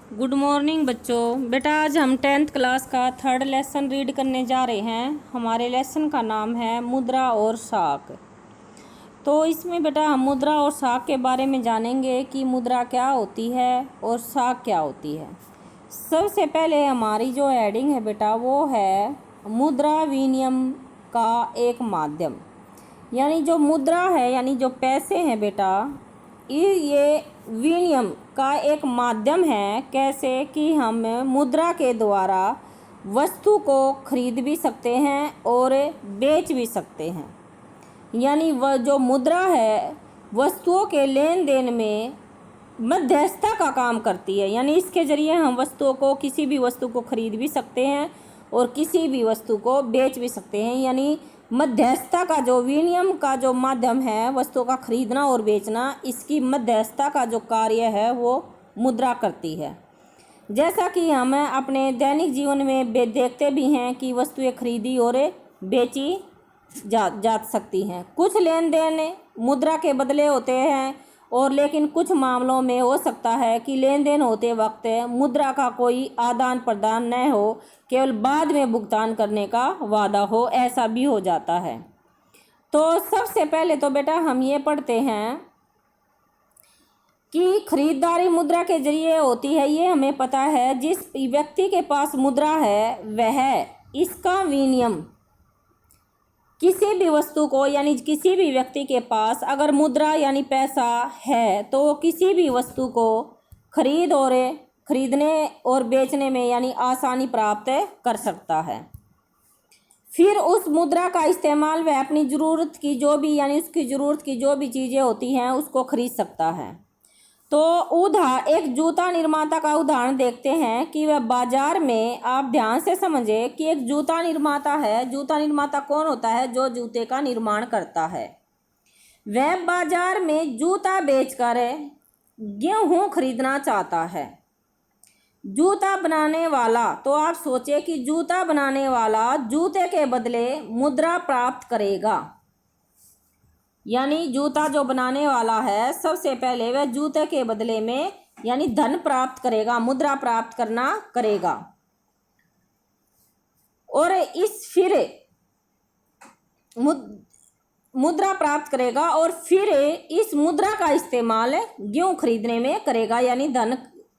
Good morning बच्चों। बेटा आज हम 10th क्लास का थर्ड लेसन रीड करने जा रहे हैं। हमारे लेसन का नाम है मुद्रा और साख। तो इसमें बेटा हम मुद्रा और साख के बारे में जानेंगे कि मुद्रा क्या होती है और साख क्या होती है। सबसे पहले हमारी जो हेडिंग है बेटा वो है मुद्रा विनिमय का एक माध्यम। यानी जो मुद्रा है यानी जो पैसे हैं बेटा ये विनिमय का एक माध्यम है। कैसे कि हम मुद्रा के द्वारा वस्तु को खरीद भी सकते हैं और बेच भी सकते हैं। यानी वह जो मुद्रा है वस्तुओं के लेन देन में मध्यस्थता का काम करती है। यानी इसके ज़रिए हम वस्तुओं को किसी भी वस्तु को खरीद भी सकते हैं और किसी भी वस्तु को बेच भी सकते हैं। यानी मध्यस्थता का जो विनिमय का जो माध्यम है वस्तुओं का खरीदना और बेचना, इसकी मध्यस्थता का जो कार्य है वो मुद्रा करती है। जैसा कि हम अपने दैनिक जीवन में देखते भी हैं कि वस्तुएं खरीदी और बेची जा सकती हैं। कुछ लेन देन मुद्रा के बदले होते हैं और लेकिन कुछ मामलों में हो सकता है कि लेन देन होते वक्त मुद्रा का कोई आदान प्रदान न हो, केवल बाद में भुगतान करने का वादा हो, ऐसा भी हो जाता है। तो सबसे पहले तो बेटा हम ये पढ़ते हैं कि खरीदारी मुद्रा के जरिए होती है। ये हमें पता है। जिस व्यक्ति के पास मुद्रा है वह इसका विनिमय किसी भी वस्तु को यानी किसी भी व्यक्ति के पास अगर मुद्रा यानी पैसा है तो वो किसी भी वस्तु को खरीदने और बेचने में यानी आसानी प्राप्त कर सकता है। फिर उस मुद्रा का इस्तेमाल वह अपनी ज़रूरत की जो भी यानी उसकी ज़रूरत की जो भी चीज़ें होती हैं उसको खरीद सकता है। तो एक जूता निर्माता का उदाहरण देखते हैं कि वह बाजार में, आप ध्यान से समझे कि एक जूता निर्माता है। जूता निर्माता कौन होता है? जो जूते का निर्माण करता है। वह बाजार में जूता बेचकर गेहूं खरीदना चाहता है। जूता बनाने वाला, तो आप सोचे कि जूता बनाने वाला जूते के बदले मुद्रा प्राप्त करेगा। यानी जूता जो बनाने वाला है सबसे पहले वह जूते के बदले में यानी धन प्राप्त करेगा, मुद्रा प्राप्त करेगा और फिर मुद्रा प्राप्त करेगा और फिर इस मुद्रा का इस्तेमाल गेहूं खरीदने में करेगा। यानी धन,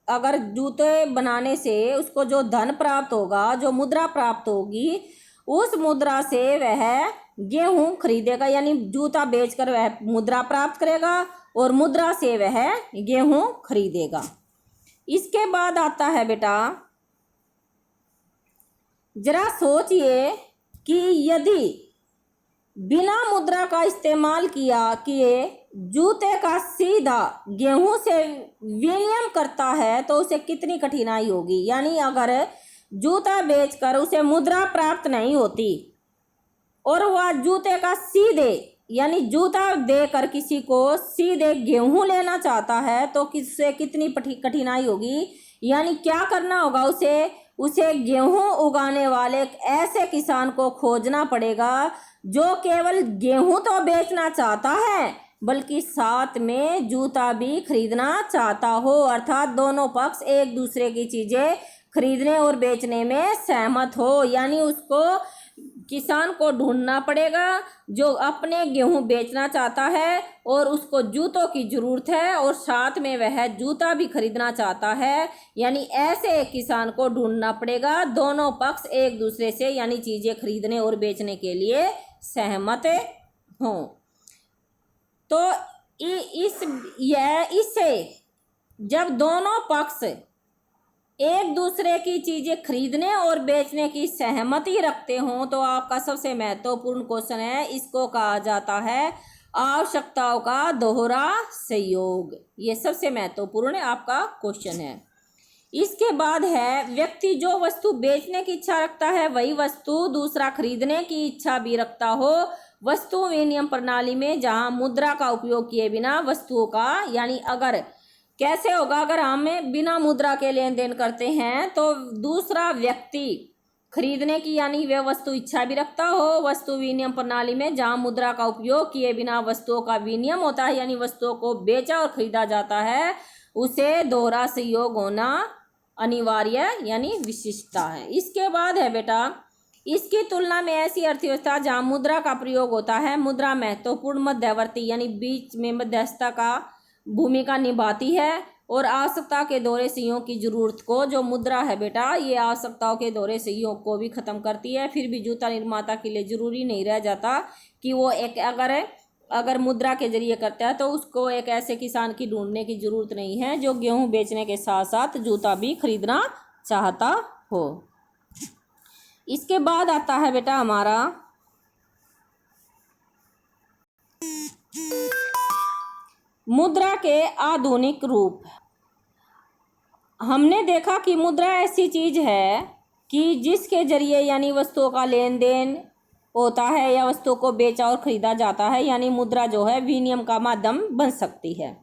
अगर जूते बनाने से उसको जो धन प्राप्त होगा, जो मुद्रा प्राप्त होगी, उस मुद्रा से वह गेहूं खरीदेगा। यानी जूता बेचकर वह मुद्रा प्राप्त करेगा और मुद्रा से वह गेहूं खरीदेगा। इसके बाद आता है बेटा, जरा सोचिए कि यदि बिना मुद्रा का इस्तेमाल किए जूते का सीधा गेहूं से विनिमय करता है तो उसे कितनी कठिनाई होगी। यानी अगर जूता बेचकर उसे मुद्रा प्राप्त नहीं होती और वह जूते का सीधे यानी जूता देकर किसी को सीधे गेहूं लेना चाहता है तो किससे कितनी कठिनाई होगी। यानी क्या करना होगा, उसे गेहूं उगाने वाले एक ऐसे किसान को खोजना पड़ेगा जो केवल गेहूं तो बेचना चाहता है बल्कि साथ में जूता भी खरीदना चाहता हो। अर्थात दोनों पक्ष एक दूसरे की चीज़ें खरीदने और बेचने में सहमत हो। यानी उसको किसान को ढूंढना पड़ेगा जो अपने गेहूं बेचना चाहता है और उसको जूतों की ज़रूरत है और साथ में वह जूता भी खरीदना चाहता है। यानी ऐसे एक किसान को ढूंढना पड़ेगा, दोनों पक्ष एक दूसरे से यानी चीज़ें खरीदने और बेचने के लिए सहमत हों। तो इससे जब दोनों पक्ष एक दूसरे की चीज़ें खरीदने और बेचने की सहमति रखते हों तो आपका सबसे महत्वपूर्ण क्वेश्चन है, इसको कहा जाता है आवश्यकताओं का दोहरा सहयोग। ये सबसे महत्वपूर्ण आपका क्वेश्चन है। इसके बाद है व्यक्ति जो वस्तु बेचने की इच्छा रखता है वही वस्तु दूसरा खरीदने की इच्छा भी रखता हो। वस्तु विनिमय प्रणाली में जहां मुद्रा का उपयोग किए बिना वस्तुओं का यानी अगर कैसे होगा, अगर हम बिना मुद्रा के लेन देन करते हैं तो दूसरा व्यक्ति खरीदने की यानी वह वस्तु इच्छा भी रखता हो। वस्तु विनिमय प्रणाली में जहां मुद्रा का उपयोग किए बिना वस्तुओं का विनिमय होता है यानी वस्तुओं को बेचा और खरीदा जाता है, उसे दोहरा सहयोग होना अनिवार्य यानी विशिष्टता है। इसके बाद है बेटा, इसकी तुलना में ऐसी अर्थव्यवस्था जहाँ मुद्रा का प्रयोग होता है, मुद्रा महत्वपूर्ण मध्यवर्ती यानी बीच में मध्यस्थता का भूमिका निभाती है और आवश्यकता के दौरे सहयोग की जरूरत को, जो मुद्रा है बेटा ये आवश्यकताओं के दौरे सहयोग को भी खत्म करती है। फिर भी जूता निर्माता के लिए जरूरी नहीं रह जाता कि वो एक अगर मुद्रा के जरिए करता है तो उसको एक ऐसे किसान की ढूंढने की जरूरत नहीं है जो गेहूं बेचने के साथ साथ जूता भी खरीदना चाहता हो। इसके बाद आता है बेटा हमारा मुद्रा के आधुनिक रूप। हमने देखा कि मुद्रा ऐसी चीज है कि जिसके जरिए यानी वस्तुओं का लेन देन होता है या वस्तुओं को बेचा और खरीदा जाता है, यानी मुद्रा जो है विनिमय का माध्यम बन सकती है।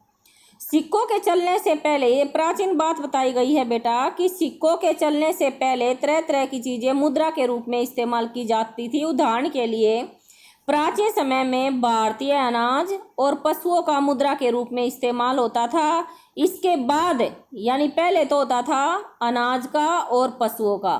सिक्कों के चलने से पहले, ये प्राचीन बात बताई गई है बेटा कि सिक्कों के चलने से पहले तरह तरह की चीजें मुद्रा के रूप में इस्तेमाल की जाती थी। उदाहरण के लिए प्राचीन समय में भारतीय अनाज और पशुओं का मुद्रा के रूप में इस्तेमाल होता था। इसके बाद यानी पहले तो होता था अनाज का और पशुओं का,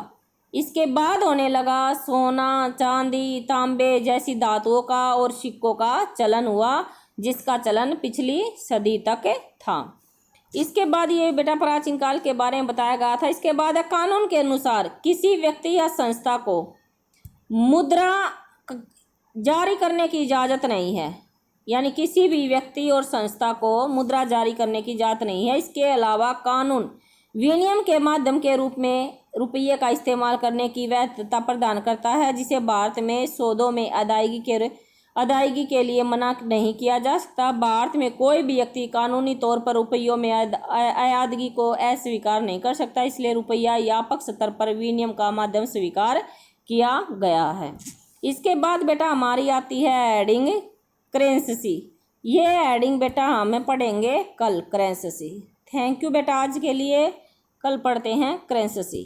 इसके बाद होने लगा सोना, चांदी, तांबे जैसी धातुओं का और सिक्कों का चलन हुआ, जिसका चलन पिछली सदी तक था। इसके बाद ये बेटा प्राचीन काल के बारे में बताया गया था। इसके बाद कानून के अनुसार किसी व्यक्ति या संस्था को मुद्रा जारी करने की इजाज़त नहीं है, यानी किसी भी व्यक्ति और संस्था को मुद्रा जारी करने की इजाज़त नहीं है। इसके अलावा कानून विनिमय के माध्यम के रूप में रुपये का इस्तेमाल करने की वैधता प्रदान करता है, जिसे भारत में सौदों में अदायगी के लिए मना नहीं किया जा सकता। भारत में कोई भी व्यक्ति कानूनी तौर पर रुपयों में अदायगी को अस्वीकार नहीं कर सकता, इसलिए रुपया व्यापक स्तर पर विनिमय का माध्यम स्वीकार किया गया है। इसके बाद बेटा हमारी आती है हेडिंग करेंसी। ये हेडिंग बेटा हमें पढ़ेंगे कल करेंसी। थैंक यू बेटा आज के लिए, कल पढ़ते हैं करेंसी।